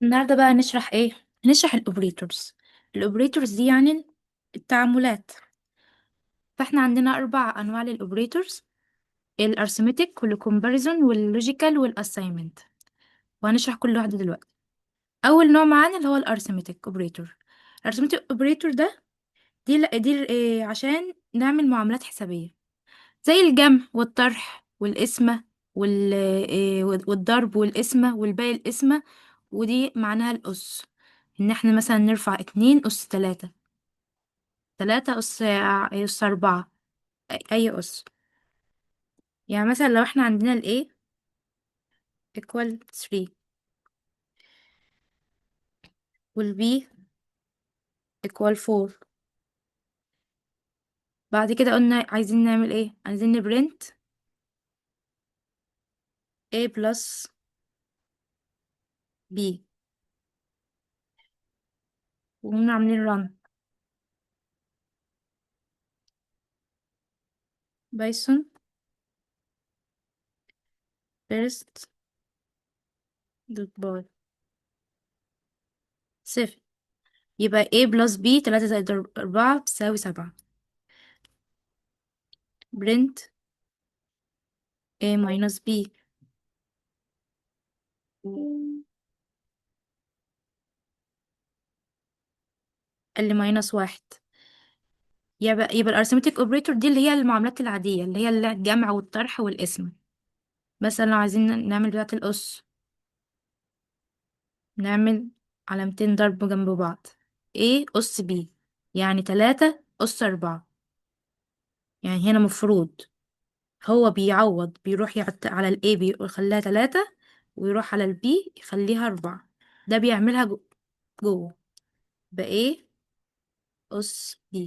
النهارده بقى نشرح ايه؟ هنشرح الاوبريتورز. الاوبريتورز دي يعني التعاملات. فاحنا عندنا 4 انواع للاوبريتورز: الارثماتيك والكومباريزون واللوجيكال والاساينمنت، وهنشرح كل واحده دلوقتي. اول نوع معانا اللي هو الارثماتيك اوبريتور. الارثماتيك اوبريتور ده دي إيه؟ عشان نعمل معاملات حسابيه زي الجمع والطرح والقسمه والضرب والقسمه والباقي القسمه. ودي معناها الأس، إن احنا مثلا نرفع 2 أس 3، 3 أس 4، أي أس. يعني مثلا لو احنا عندنا ال A equal 3 وال B equal 4، بعد كده قلنا عايزين نعمل ايه؟ عايزين نبرنت A plus B، وقمنا عاملين run بايثون first دوت باي 7. يبقى A plus B 3 زائد 4 بتساوي 7. برنت A minus B اللي -1. يبقى الارثماتيك اوبريتور دي اللي هي المعاملات العادية، اللي هي الجمع والطرح والقسمة. مثلا لو عايزين نعمل بتاعة الأس، نعمل علامتين ضرب جنب بعض: A أس B، يعني 3 أس 4. يعني هنا مفروض هو بيعوض، بيروح على ال A بيخليها 3، ويروح على ال B يخليها 4. ده بيعملها جوه بقى A أس B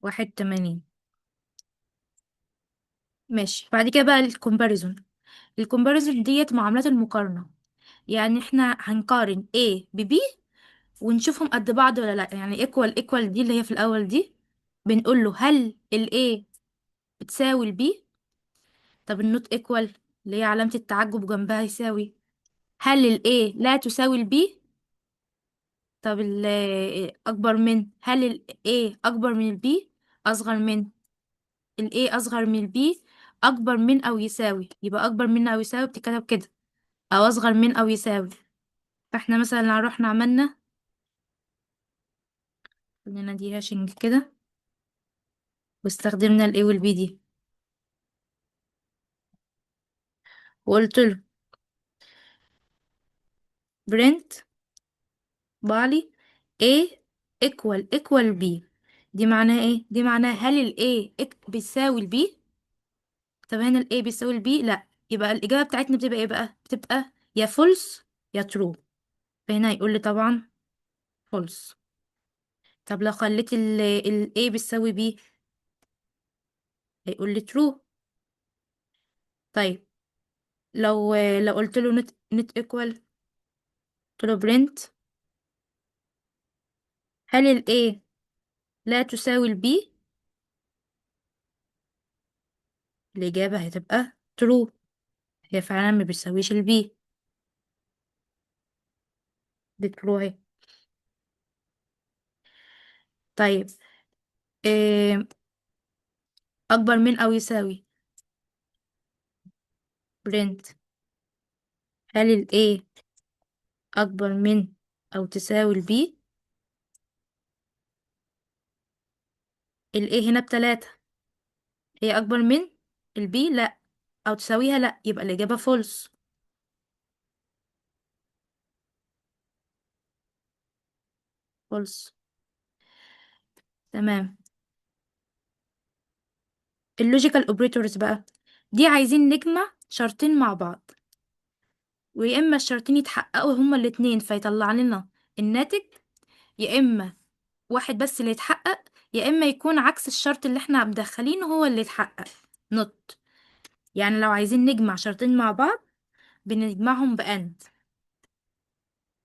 81. ماشي. بعد كده بقى الكومباريزون. الكومباريزون ديت معاملات المقارنة. يعني احنا هنقارن A ب B ونشوفهم قد بعض ولا لا. يعني ايكوال دي اللي هي في الاول دي، بنقول له هل ال A بتساوي ال B. طب النوت ايكوال اللي هي علامة التعجب جنبها يساوي، هل ال A لا تساوي ال B. طب ال اكبر من، هل ال A اكبر من ال B، اصغر من. ال A اصغر من ال B، اكبر من او يساوي. يبقى اكبر من او يساوي بتتكتب كده، او اصغر من او يساوي. فاحنا مثلا لو رحنا عملنا، خلينا دي هاشنج كده، واستخدمنا ال A وال B دي، وقلت له برنت بالي A equal B. دي معناها ايه؟ دي معناها هل ال A بيساوي ال B. طب هنا ال A بيساوي ال B لا، يبقى الإجابة بتاعتنا بتبقى ايه بقى؟ بتبقى يا false يا true. فهنا هيقول لي طبعا false. طب لو خليت ال A بيساوي B، هيقول لي true. طيب لو قلت له not equal، قلت له print هل ال A لا تساوي ال B، الإجابة هتبقى true. هي فعلا ما بتساويش ال B. دي true اهي. طيب إيه أكبر من أو يساوي؟ برنت هل ال A أكبر من أو تساوي ال B. ال A هنا ب3، هي أكبر من ال B لأ، أو تساويها لأ، يبقى الإجابة false. false. تمام. اللوجيكال اوبريتورز بقى، دي عايزين نجمع شرطين مع بعض، ويا إما الشرطين يتحققوا هما الاتنين فيطلع لنا الناتج، يا إما واحد بس اللي يتحقق، يا إما يكون عكس الشرط اللي احنا مدخلينه هو اللي يتحقق. نوت. يعني لو عايزين نجمع شرطين مع بعض بنجمعهم بأند،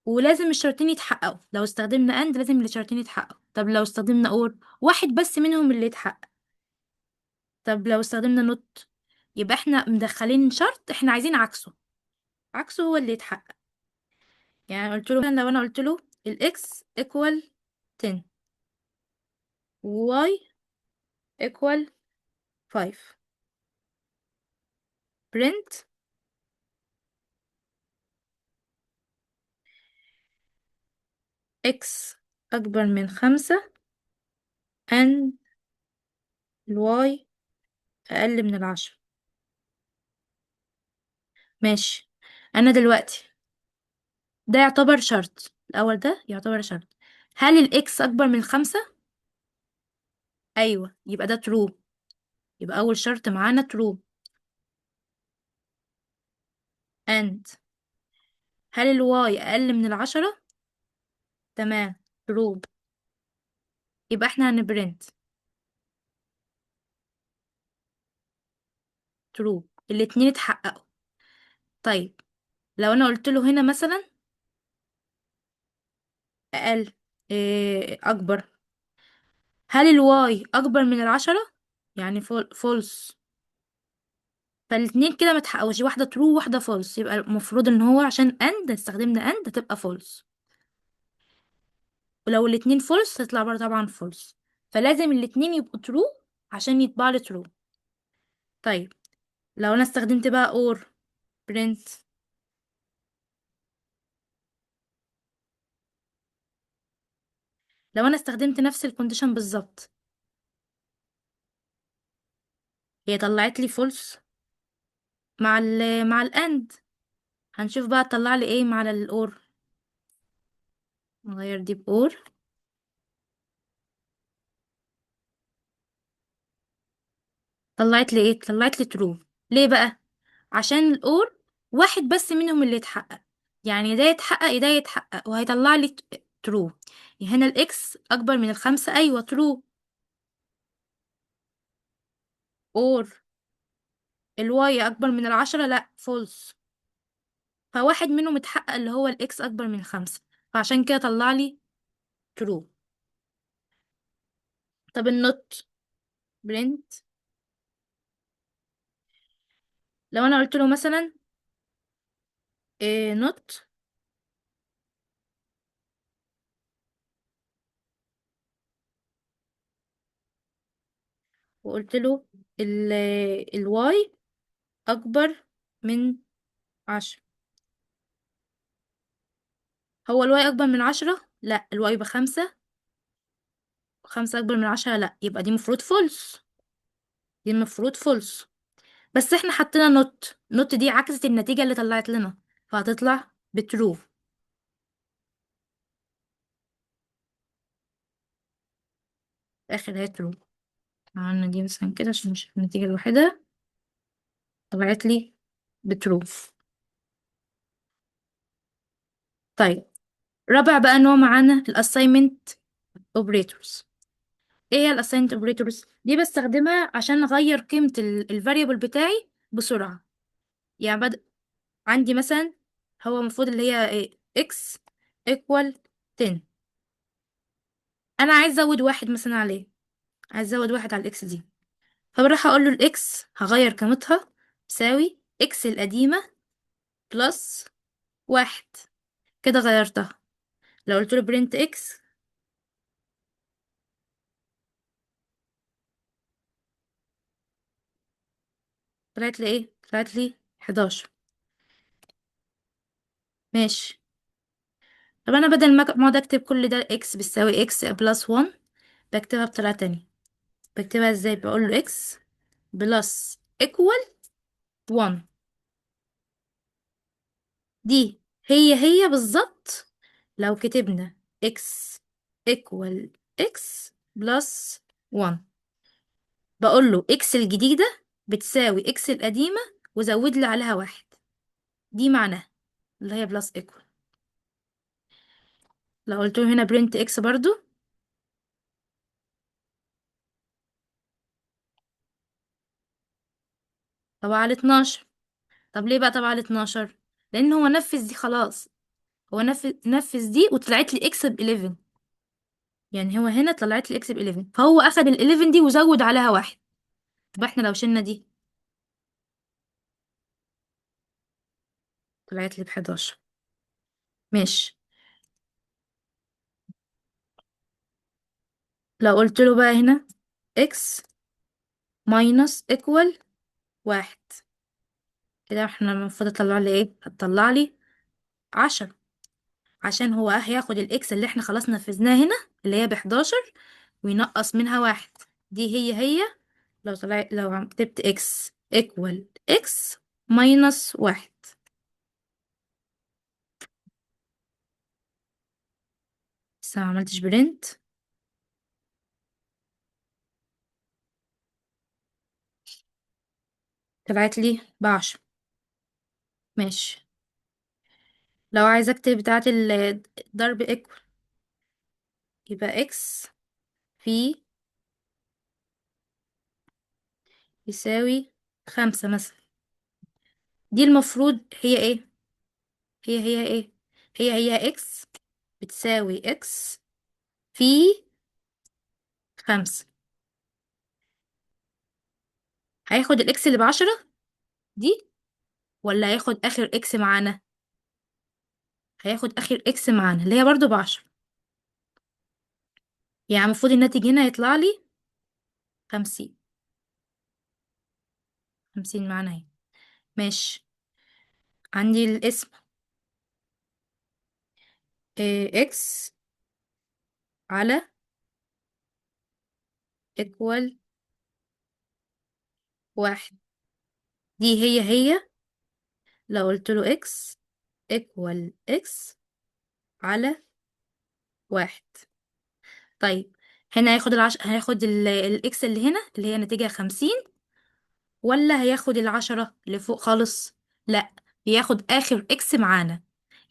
ولازم الشرطين يتحققوا. لو استخدمنا أند لازم الشرطين يتحققوا. طب لو استخدمنا أور واحد بس منهم اللي يتحقق. طب لو استخدمنا نوت، يبقى احنا مدخلين شرط احنا عايزين عكسه، عكسه هو اللي يتحقق. يعني قلت له مثلا، لو انا قلت له الاكس equal 10 y equal 5 print x اكبر من 5 and y اقل من 10. ماشي. انا دلوقتي ده يعتبر شرط، الاول ده يعتبر شرط. هل الاكس اكبر من 5؟ ايوه، يبقى ده true. يبقى اول شرط معانا true. and هل الواي اقل من 10؟ تمام، true. يبقى احنا هنبرنت true. الاتنين اتحققوا. طيب، لو انا قلت له هنا مثلا اقل، اكبر، هل الواي اكبر من 10؟ يعني فولس. فالاتنين كده ما تحققوش، واحده ترو واحده فولس، يبقى المفروض ان هو عشان اند استخدمنا اند تبقى فولس. ولو الاتنين فولس تطلع بره طبعا فولس. فلازم الاتنين يبقوا ترو عشان يطبع لي ترو. طيب، لو انا استخدمت بقى اور برنت، لو انا استخدمت نفس الكونديشن بالظبط، هي طلعت لي فولس مع الاند. هنشوف بقى تطلع لي ايه مع الاور. نغير دي باور. طلعت لي ايه؟ طلعت لي ترو. ليه بقى؟ عشان الاور واحد بس منهم اللي يتحقق. يعني ده يتحقق ده يتحقق وهيطلع لي ترو. هنا الاكس اكبر من 5، ايوه ترو. اور الواي اكبر من 10، لا فولس. فواحد منهم اتحقق اللي هو الاكس اكبر من 5، فعشان كده طلع لي ترو. طب النوت برنت، لو انا قلت له مثلا نوت، وقلت له ال الواي اكبر من 10. هو الواي اكبر من 10؟ لا، الواي ب5. 5 اكبر من 10؟ لا، يبقى دي مفروض فولس. دي المفروض فولس. بس احنا حطينا نوت دي عكست النتيجة اللي طلعت لنا، فهتطلع بترو. اخر هي ترو. عملنا دي مثلا كده عشان نشوف النتيجة الوحيدة. طلعت لي بترو. طيب، رابع بقى نوع معانا الاساينمنت اوبريتورز. ايه هي الاساينمنت اوبريتورز دي؟ بستخدمها عشان اغير قيمة الفاريبل بتاعي بسرعة. يعني عندي مثلا، هو المفروض اللي هي ايه x equal 10. انا عايز ازود واحد مثلا عليه، عايز ازود واحد على الاكس دي. فبروح اقول له الاكس هغير قيمتها تساوي اكس القديمة بلس واحد. كده غيرتها. لو قلت له برنت اكس، طلعت لي ايه؟ طلعت لي 11. ماشي. طب انا بدل ما اقعد اكتب كل ده اكس بتساوي اكس بلس 1، بكتبها بطريقة تانية. بكتبها ازاي؟ بقول له اكس بلس equal 1. دي هي بالظبط لو كتبنا x equal x plus 1. بقول له x الجديدة بتساوي x القديمة وزود لي عليها واحد. دي معناها اللي هي plus equal. لو قلت له هنا print x برضو، طبعا على 12. طب ليه بقى طبعا على 12؟ لان هو نفذ دي خلاص. هو نفذ دي وطلعت لي x ب 11. يعني هو هنا طلعت لي x ب 11، فهو اخد ال 11 دي وزود عليها واحد. طب احنا لو شلنا دي، طلعت لي ب11. ماشي. لو قلت له بقى هنا x ماينس ايكوال 1، كده احنا المفروض اطلع لي ايه؟ هتطلع لي 10، عشان هو هياخد الاكس اللي احنا خلاص نفذناها هنا اللي هي ب11 وينقص منها 1. دي هي لو كتبت x equal x ماينس 1. لسه ما عملتش برنت. طلعت لي ب10. ماشي. لو عايزة اكتب بتاعة الضرب equal، يبقى x في يساوي 5 مثلا. دي المفروض هي ايه؟ هي ايه؟ هي x بتساوي x في 5. هياخد الاكس اللي ب10 دي، ولا هياخد اخر اكس معانا؟ هياخد اخر اكس معانا اللي هي برضو ب10. يعني المفروض الناتج هنا يطلع لي 50. 50 معانا اهي. ماشي. عندي الاسم اكس على ايكوال 1. دي هي لو قلت له اكس ايكوال اكس على 1. طيب هنا هياخد الاكس اللي هنا اللي هي ناتجها 50، ولا هياخد ال10 اللي فوق خالص؟ لا، بياخد اخر اكس معانا.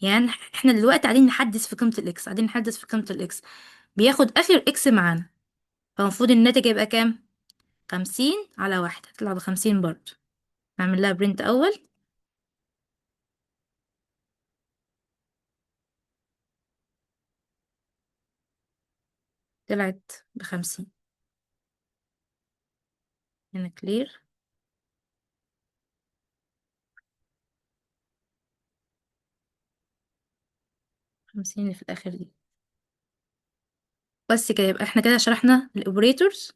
يعني احنا دلوقتي قاعدين نحدث في قيمة الاكس، قاعدين نحدث في قيمة الاكس، بياخد اخر اكس معانا. فالمفروض الناتج يبقى كام؟ 50 على 1 هتطلع ب50 برضه. نعمل لها برنت اول. طلعت ب50. هنا كلير. 50 اللي في الاخر دي. بس كده يبقى احنا كده شرحنا الاوبريتورز